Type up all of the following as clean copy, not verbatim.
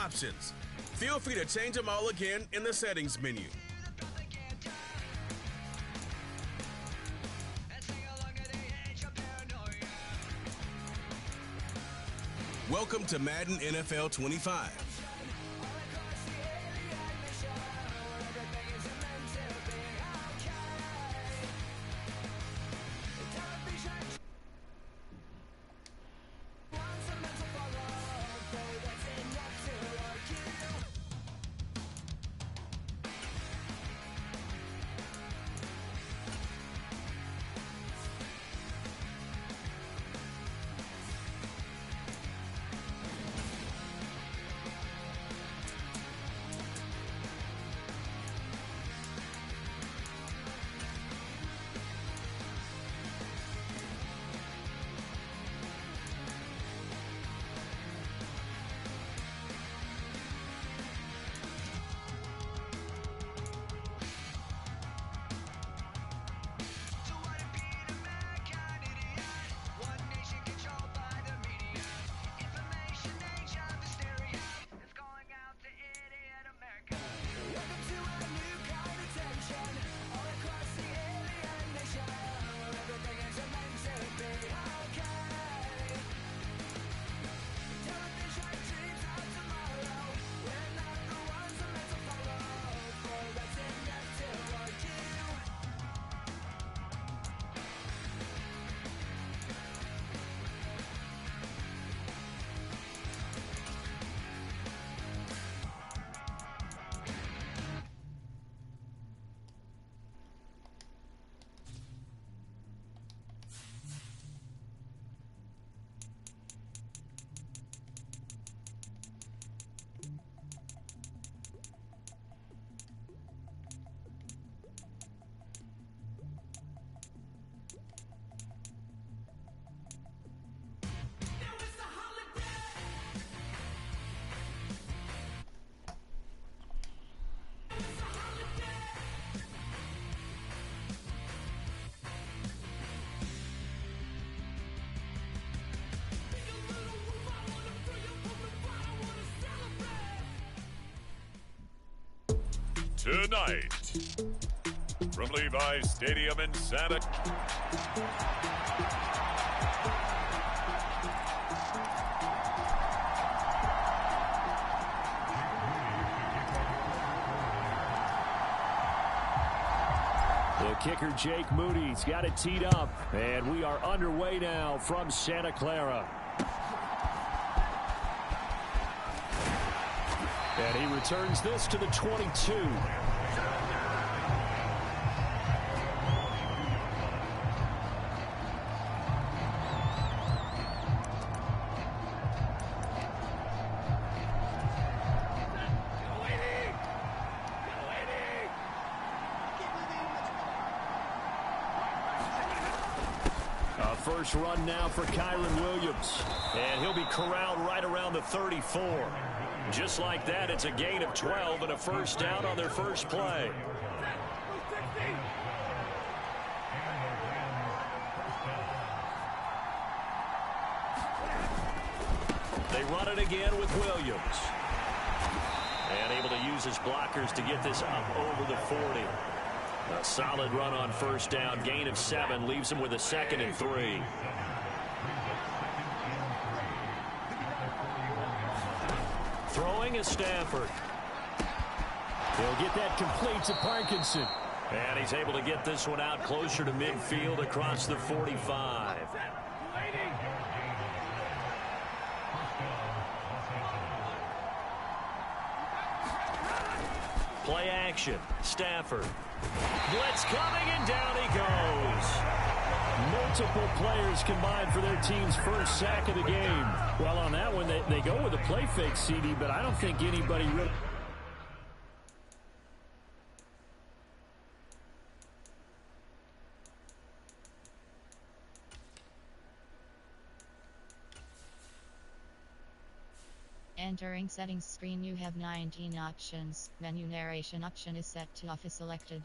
options. Feel free to change them all again in the settings menu. Welcome to Madden NFL 25. Tonight, from Levi's Stadium in Santa... The kicker, Jake Moody's got it teed up, and we are underway now from Santa Clara. And he returns this to the 22. First run now for Kyron Williams. And he'll be corralled right around the 34. Just like that, it's a gain of 12 and a first down on their first play. They run it again with Williams. And able to use his blockers to get this up over the 40. A solid run on first down. Gain of 7 leaves him with a 2nd and 3. Throwing is Stafford. He'll get that complete to Parkinson. And he's able to get this one out closer to midfield across the 45. Play action. Stafford. Blitz coming, and down he goes. Multiple players combined for their team's first sack of the game. Well, on that one, they go with a play fake, CD, but I don't think anybody really... Entering settings screen, you have 19 options. Menu narration option is set to off is selected.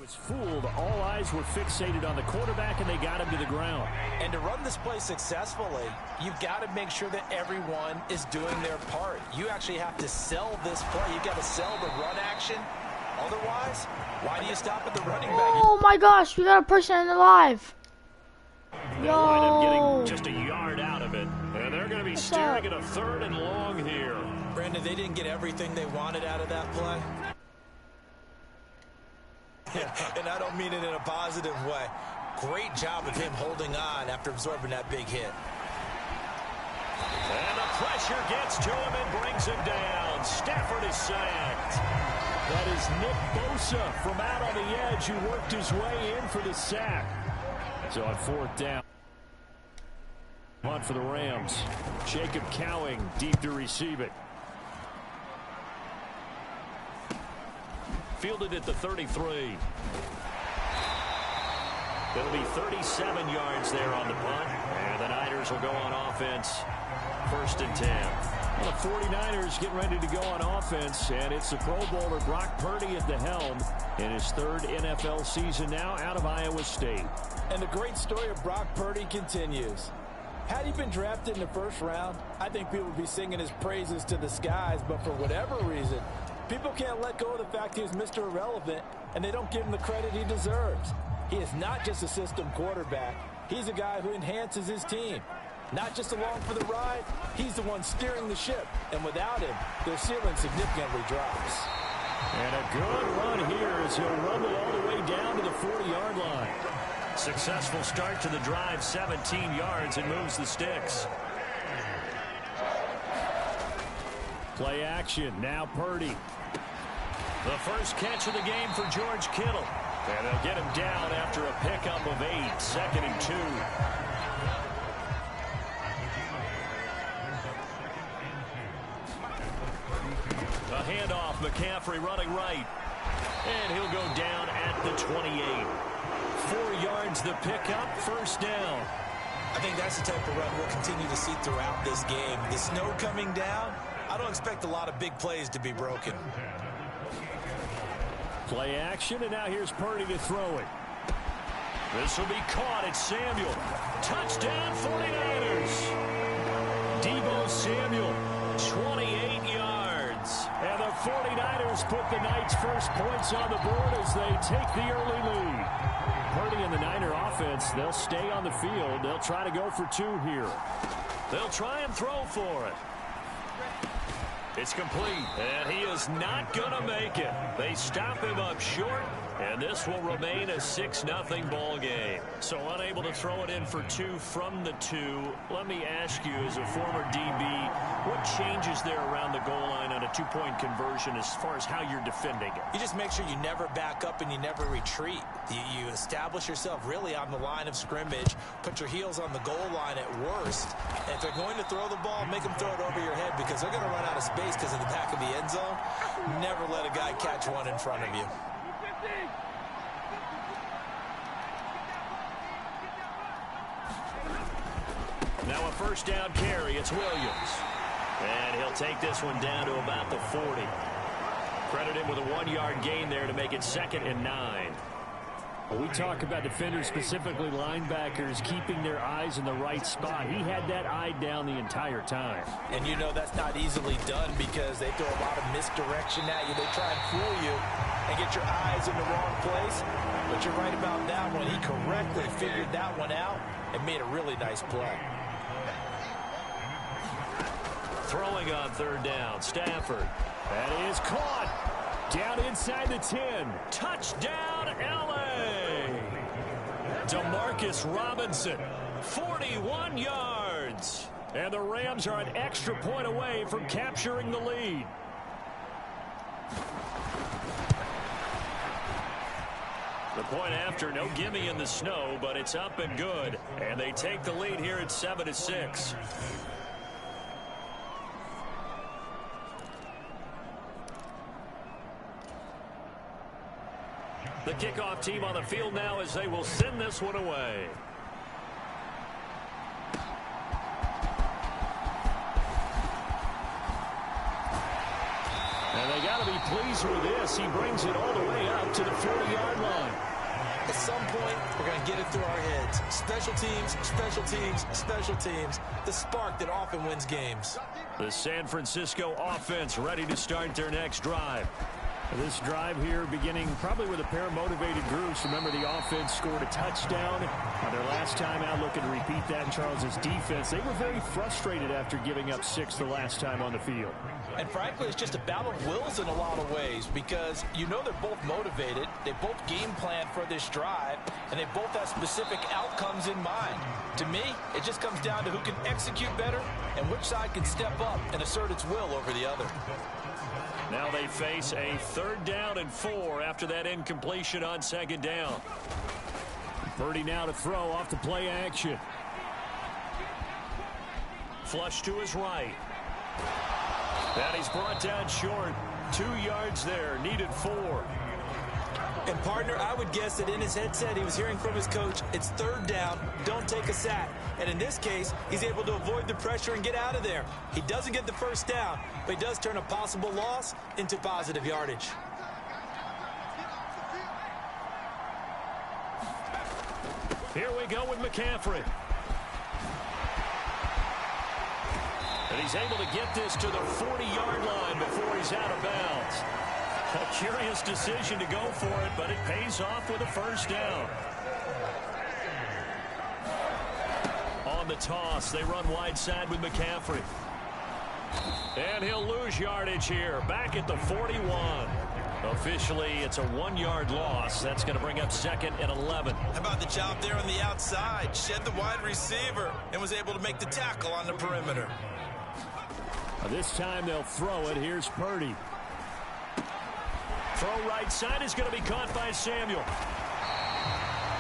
was fooled. All eyes were fixated on the quarterback, and they got him to the ground. And to run this play successfully, you've got to make sure that everyone is doing their part. You actually have to sell this play. You've got to sell the run action. Otherwise, why do you stop at the running back? Oh my gosh, we got a person alive. They'll wind up getting just a yard out of it. And they're going to be staring at a 3rd and long here. Brandon, they didn't get everything they wanted out of that play. And I don't mean it in a positive way. Great job of him holding on after absorbing that big hit. And the pressure gets to him and brings him down. Stafford is sacked. That is Nick Bosa from out on the edge who worked his way in for the sack. So on 4th down. On for the Rams. Jacob Cowing deep to receive it. Fielded at the 33. It'll be 37 yards there on the punt. And the Niners will go on offense. 1st and 10. Well, the 49ers getting ready to go on offense. And it's the Pro Bowler Brock Purdy at the helm in his 3rd NFL season now out of Iowa State. And the great story of Brock Purdy continues. Had he been drafted in the 1st round, I think people would be singing his praises to the skies. But for whatever reason, people can't let go of the fact he is Mr. Irrelevant, and they don't give him the credit he deserves. He is not just a system quarterback. He's a guy who enhances his team. Not just along for the ride, he's the one steering the ship. And without him, their ceiling significantly drops. And a good run here as he'll rumble all the way down to the 40-yard line. Successful start to the drive, 17 yards, and moves the sticks. Play action, now Purdy. The first catch of the game for George Kittle. And they'll get him down after a pickup of 8, 2nd and 2. A handoff, McCaffrey running right. And he'll go down at the 28. 4 yards the pickup, 1st down. I think that's the type of run we'll continue to see throughout this game. The snow coming down, I don't expect a lot of big plays to be broken. Play action, and now here's Purdy to throw it. This will be caught at Samuel. Touchdown 49ers. Deebo Samuel, 28 yards. And the 49ers put the night's first points on the board as they take the early lead. Purdy and the Niner offense, they'll stay on the field. They'll try to go for 2 here. They'll try and throw for it. It's complete, and he is not going to make it. They stop him up short, and this will remain a 6-0 ball game. So unable to throw it in for 2 from the 2. Let me ask you, as a former DB, what changes there around the goal line on a 2-point conversion as far as how you're defending it? You just make sure you never back up and you never retreat. You establish yourself really on the line of scrimmage, put your heels on the goal line at worst. And if they're going to throw the ball, make them throw it over your head because they're going to run out of space because of the back of the end zone. Never let a guy catch one in front of you. Now a 1st down carry. It's Williams. And he'll take this one down to about the 40. Credit him with a 1-yard gain there to make it 2nd and 9. We talk about defenders, specifically linebackers, keeping their eyes in the right spot. He had that eye down the entire time. And you know that's not easily done because they throw a lot of misdirection at you. They try and fool you and get your eyes in the wrong place. But you're right about that one. He correctly figured that one out and made a really nice play. Throwing on 3rd down, Stafford. That is caught. Down inside the 10. Touchdown, L.A. Demarcus Robinson, 41 yards. And the Rams are an extra point away from capturing the lead. The point after, no gimme in the snow, but it's up and good. And they take the lead here at 7-6. The kickoff team on the field now as they will send this one away. And they got to be pleased with this. He brings it all the way up to the 40-yard line. get it through our heads. Special teams, special teams, special teams. The spark that often wins games. The San Francisco offense ready to start their next drive. This drive here beginning probably with a pair of motivated groups. Remember, the offense scored a touchdown on their last time out, looking to repeat that in Charles' defense. They were very frustrated after giving up 6 the last time on the field. And frankly, it's just a battle of wills in a lot of ways, because you know they're both motivated, they both game plan for this drive, and they both have specific outcomes in mind. To me, it just comes down to who can execute better and which side can step up and assert its will over the other. Now they face a 3rd down and 4 after that incompletion on 2nd down. Purdy now to throw off the play action. Flush to his right. And he's brought down short. 2 yards there, needed 4. And partner, I would guess that in his headset he was hearing from his coach, it's 3rd down, don't take a sack. And in this case, he's able to avoid the pressure and get out of there. He doesn't get the 1st down, but he does turn a possible loss into positive yardage. Here we go with McCaffrey. And he's able to get this to the 40-yard line before he's out of bounds. A curious decision to go for it, but it pays off with a 1st down. On the toss, they run wide side with McCaffrey. And he'll lose yardage here, back at the 41. Officially, it's a 1-yard loss. That's going to bring up 2nd and 11. How about the job there on the outside? Shed the wide receiver and was able to make the tackle on the perimeter. This time they'll throw it. Here's Purdy. Throw right side is going to be caught by Samuel.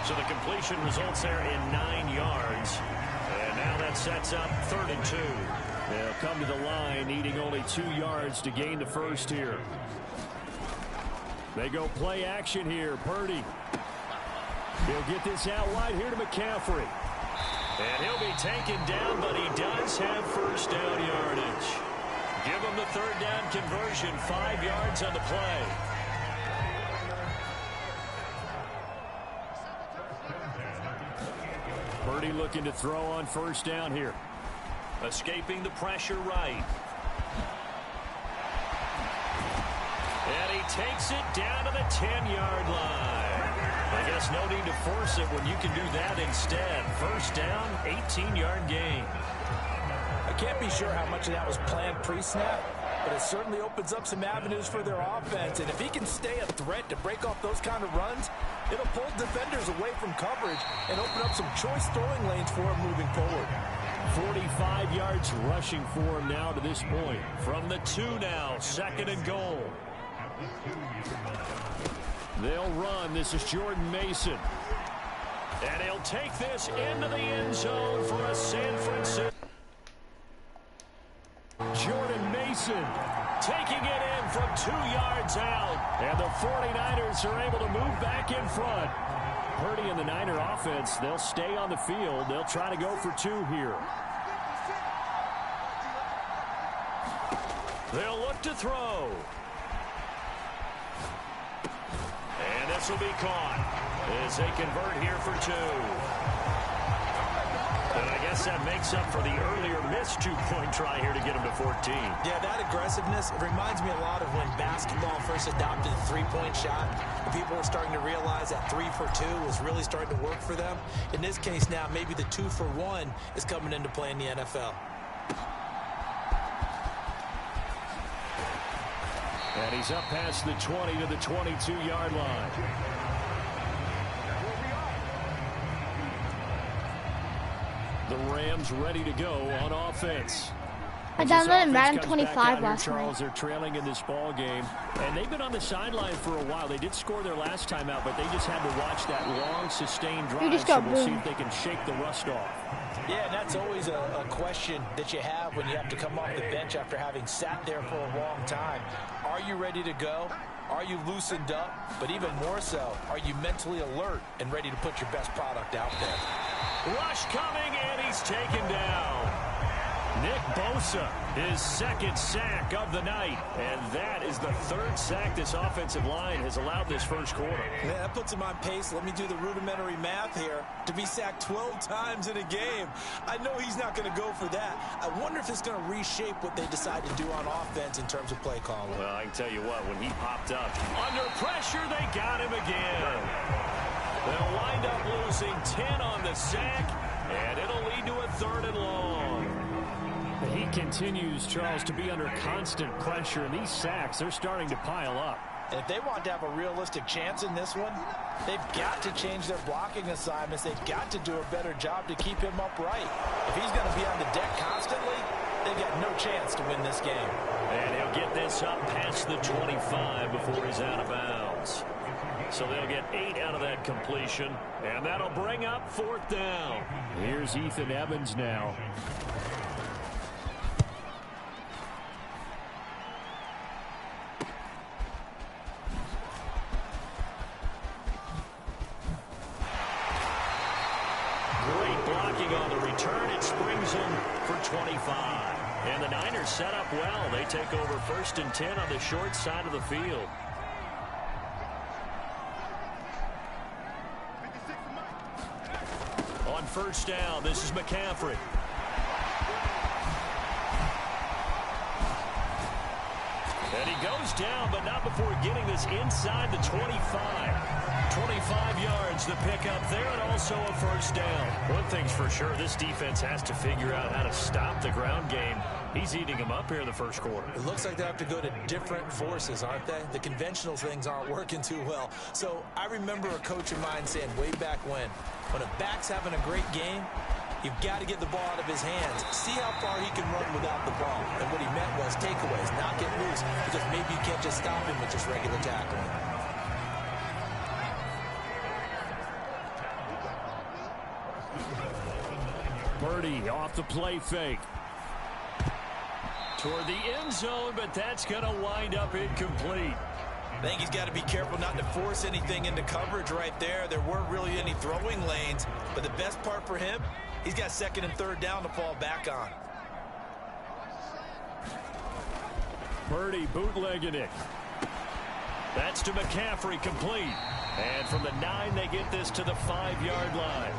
So the completion results there in 9 yards. And now that sets up 3rd and 2. They'll come to the line, needing only 2 yards to gain the 1st here. They go play action here. Purdy. He'll get this out wide here to McCaffrey. And he'll be taken down, but he does have 1st down yardage. Give him the 3rd down conversion, 5 yards on the play. Purdy looking to throw on 1st down here. Escaping the pressure right. And he takes it down to the 10-yard line. I guess no need to force it when you can do that instead. 1st down, 18-yard gain. I can't be sure how much of that was planned pre-snap, but it certainly opens up some avenues for their offense. And if he can stay a threat to break off those kind of runs, it'll pull defenders away from coverage and open up some choice throwing lanes for him moving forward. 45 yards rushing for him now to this point. From the 2 now, 2nd and goal. They'll run. This is Jordan Mason. And he'll take this into the end zone for a San Francisco. Jordan Mason taking it in from 2 yards out. And the 49ers are able to move back in front. Purdy and the Niner offense, they'll stay on the field. They'll try to go for 2 here. They'll look to throw. And this will be caught as they convert here for 2. And I guess that makes up for the earlier missed 2-point try here to get him to 14. Yeah, that aggressiveness, it reminds me a lot of when basketball first adopted the 3-point shot. And people were starting to realize that 3 for 2 was really starting to work for them. In this case now, maybe the 2 for 1 is coming into play in the NFL. And he's up past the 20 to the 22-yard line. The Rams ready to go on offense. I downloaded Madden 25 last Charles, night. they're trailing in this ball game, and they've been on the sideline for a while. They did score their last time out, but they just had to watch that long, sustained drive, so we'll see if they can shake the rust off. Yeah, and that's always a question that you have when you have to come off the bench after having sat there for a long time. Are you ready to go? Are you loosened up? But even more so, are you mentally alert and ready to put your best product out there? Rush coming, and he's taken down. Nick Bosa, his second sack of the night. And that is the third sack this offensive line has allowed this first quarter. Yeah, that puts him on pace. Let me do the rudimentary math here. To be sacked 12 times in a game. I know he's not going to go for that. I wonder if it's going to reshape what they decide to do on offense in terms of play calling. Well, I can tell you what, when he popped up under pressure, they got him again. They'll wind up losing 10 on the sack, and it'll lead to a 3rd and long. He continues, Charles, to be under constant pressure, and these sacks, they're starting to pile up. And if they want to have a realistic chance in this one, they've got to change their blocking assignments. They've got to do a better job to keep him upright. If he's going to be on the deck constantly, they've got no chance to win this game. And he'll get this up past the 25 before he's out of bounds. So they'll get 8 out of that completion, and that'll bring up 4th down. Here's Ethan Evans now. Great blocking on the return. It springs him for 25. And the Niners set up well. They take over 1st and 10 on the short side of the field. On 1st down, this is McCaffrey. And he goes down, but not before getting this inside the 25. 25 yards, the pickup there, and also a 1st down. One thing's for sure, this defense has to figure out how to stop the ground game. He's eating them up here in the first quarter. It looks like they have to go to different forces, aren't they? The conventional things aren't working too well. So I remember a coach of mine saying way back when a back's having a great game, you've got to get the ball out of his hands. See how far he can run without the ball. And what he meant was takeaways, not get loose, because maybe you can't just stop him with just regular tackling. Purdy off the play fake. Toward the end zone, but that's going to wind up incomplete. I think he's got to be careful not to force anything into coverage right there. There weren't really any throwing lanes, but the best part for him, he's got 2nd and 3rd down to fall back on. Purdy bootlegging it. That's to McCaffrey, complete. And from the 9, they get this to the 5-yard line.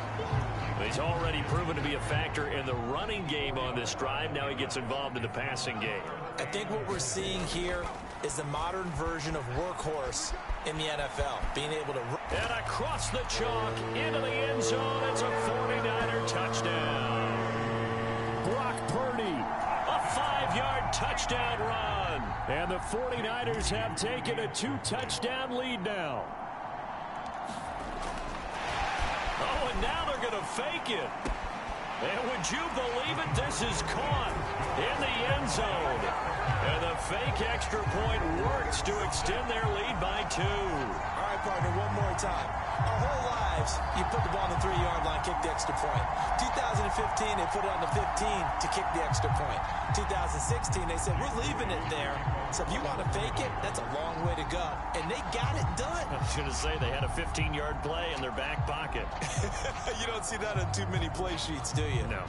He's already proven to be a factor in the running game on this drive. Now he gets involved in the passing game. I think what we're seeing here is the modern version of workhorse in the NFL. Being able to... And across the chalk, into the end zone. It's a 49er touchdown. Brock Purdy. A 5-yard touchdown run. And the 49ers have taken a 2-touchdown lead now. Oh, and now they're going to fake it. And would you believe it? This is caught in the end zone. And the fake extra point works to extend their lead by 2. All right, partner, one more time. Our whole lives, you put the ball on the 3-yard line, kick the extra point. 2015, they put it on the 15 to kick the extra point. 2016, they said, we're leaving it there. So if you want to fake it, that's a long way to go. And they got it done. I was going to say they had a 15-yard play in their back pocket. You don't see that on too many play sheets, do you? No.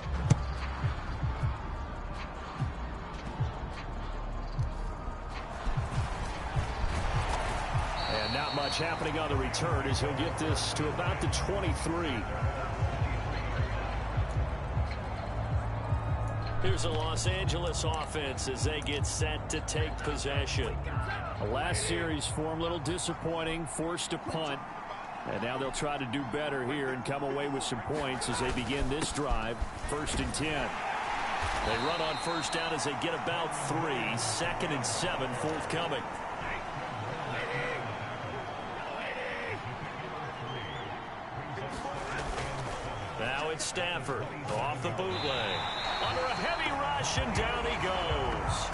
And not much happening on the return as he'll get this to about the 23. Here's a Los Angeles offense as they get set to take possession. The last series for him, a little disappointing, forced a punt. And now they'll try to do better here and come away with some points as they begin this drive. 1st and 10. They run on 1st down as they get about 3. 2nd and 7 forthcoming. Now it's Stafford off the bootleg. Under a heavy rush, and down he goes.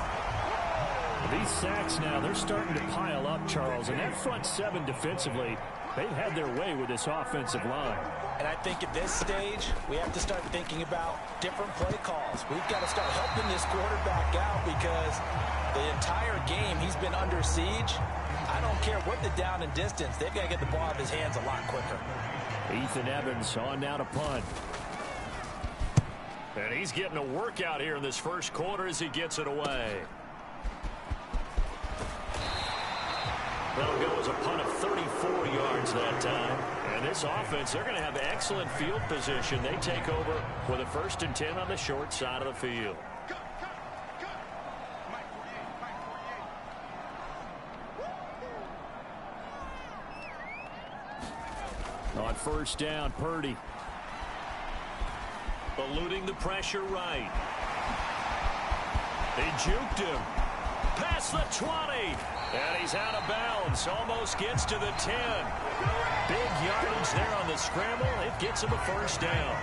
These sacks now, they're starting to pile up, Charles. And that front 7 defensively, they've had their way with this offensive line. And I think at this stage, we have to start thinking about different play calls. We've got to start helping this quarterback out because the entire game he's been under siege. I don't care what the down and distance. They've got to get the ball out of his hands a lot quicker. Ethan Evans on now to punt. And he's getting a workout here in this first quarter as he gets it away. That'll go as a punt of 34 yards that time. And this offense, they're going to have excellent field position. They take over with a 1st and 10 on the short side of the field. On 1st down, Purdy. Eluding the pressure right. They juked him. Past the 20. And he's out of bounds. Almost gets to the 10. Big yardage there on the scramble. It gets him a 1st down.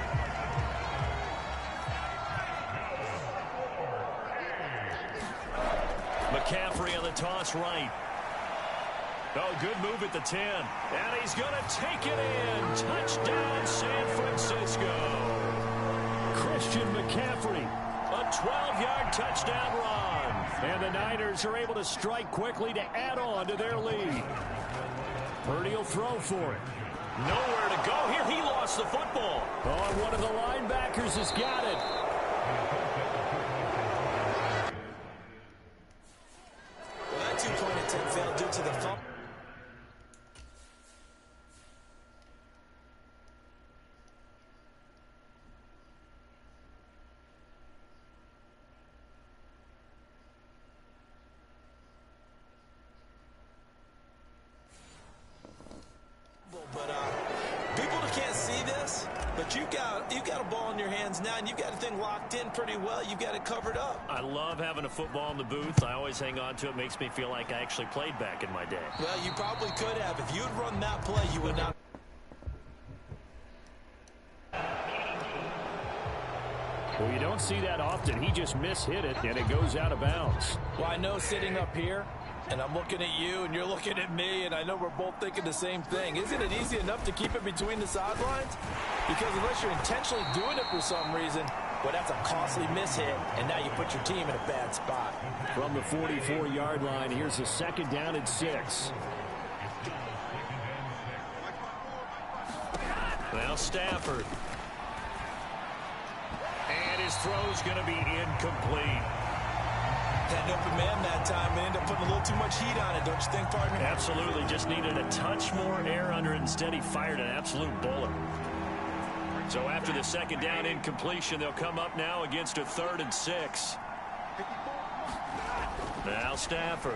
McCaffrey on the toss right. Oh, good move at the 10. And he's going to take it in. Touchdown, San Francisco. Christian McCaffrey, a 12-yard touchdown run. And the Niners are able to strike quickly to add on to their lead. Purdy will throw for it. Nowhere to go here. He lost the football. Oh, and one of the linebackers has got it. Well, that two-point attempt failed due to the fumble. You've got a ball in your hands now, and you've got the thing locked in pretty well. You've got it covered up. I love having a football in the booth. I always hang on to it. Makes me feel like I actually played back in my day. Well, you probably could have. If you had run that play, you would not. Well, you don't see that often. He just mishit it, and it goes out of bounds. Well, I know sitting up here, and I'm looking at you, and you're looking at me, and I know we're both thinking the same thing. Isn't it easy enough to keep it between the sidelines? Because unless you're intentionally doing it for some reason, well, that's a costly mishit, and now you put your team in a bad spot. From the 44-yard line, here's a 2nd down and 6. Now Stafford. And his throw's going to be incomplete. Had an open man that time and ended up putting a little too much heat on it, don't you think, partner? Absolutely. Just needed a touch more air under it. Instead, he fired an absolute bullet. So after the 2nd down incompletion, they'll come up now against a 3rd and 6. Now Stafford.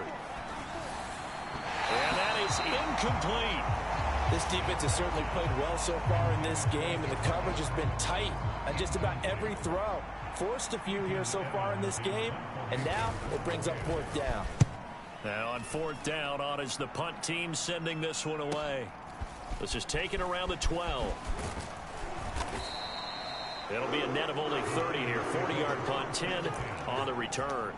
And that is incomplete. This defense has certainly played well so far in this game, and the coverage has been tight on just about every throw. Forced a few here so far in this game, and now it brings up 4th down. Now on 4th down, on is the punt team sending this one away. This is taken around the 12. It'll be a net of only 30 here. 40-yard punt, 10 on the return.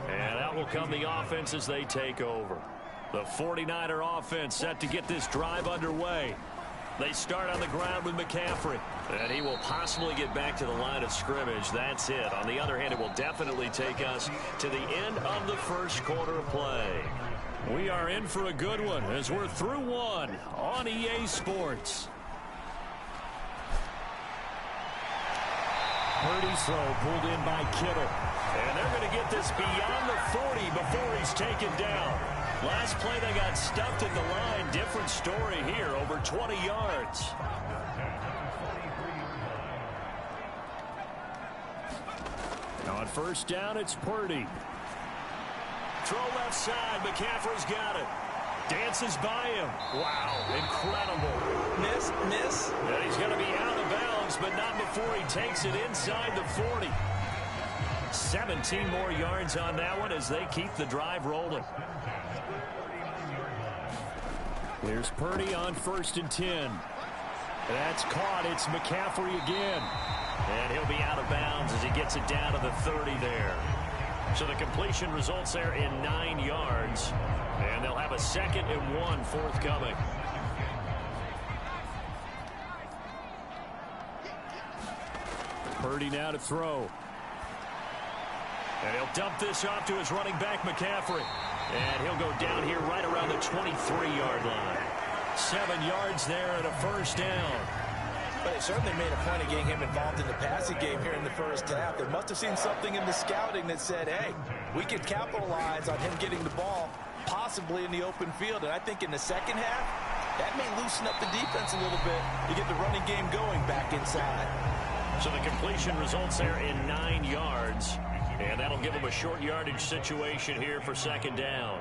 And out will come the offense as they take over. The 49er offense set to get this drive underway. They start on the ground with McCaffrey. And he will possibly get back to the line of scrimmage. That's it. On the other hand, it will definitely take us to the end of the first quarter of play. We are in for a good one as we're through one on EA Sports. Purdy's throw pulled in by Kittle. And they're going to get this beyond the 40 before he's taken down. Last play they got stuffed at the line. Different story here, over 20 yards. Now on 1st down, it's Purdy. Throw left side. McCaffrey's got it. Dances by him. Wow, incredible. Miss. And he's going to be out of bounds, but not before he takes it inside the 40. 17 more yards on that one as they keep the drive rolling. Here's Purdy on 1st and 10. That's caught. It's McCaffrey again. And he'll be out of bounds as he gets it down to the 30 there. So the completion results there in 9 yards. And they'll have a 2nd and 1 forthcoming. Purdy now to throw. And he'll dump this off to his running back, McCaffrey. And he'll go down here right around the 23-yard line. 7 yards there and a 1st down. But they certainly made a point of getting him involved in the passing game here in the first half. They must have seen something in the scouting that said, hey, we could capitalize on him getting the ball possibly in the open field. And I think in the second half, that may loosen up the defense a little bit to get the running game going back inside. So the completion results there in 9 yards. And that'll give him a short yardage situation here for second down.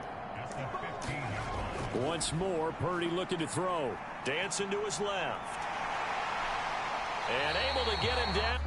Once more, Purdy looking to throw. Dancing to his left. And able to get him down.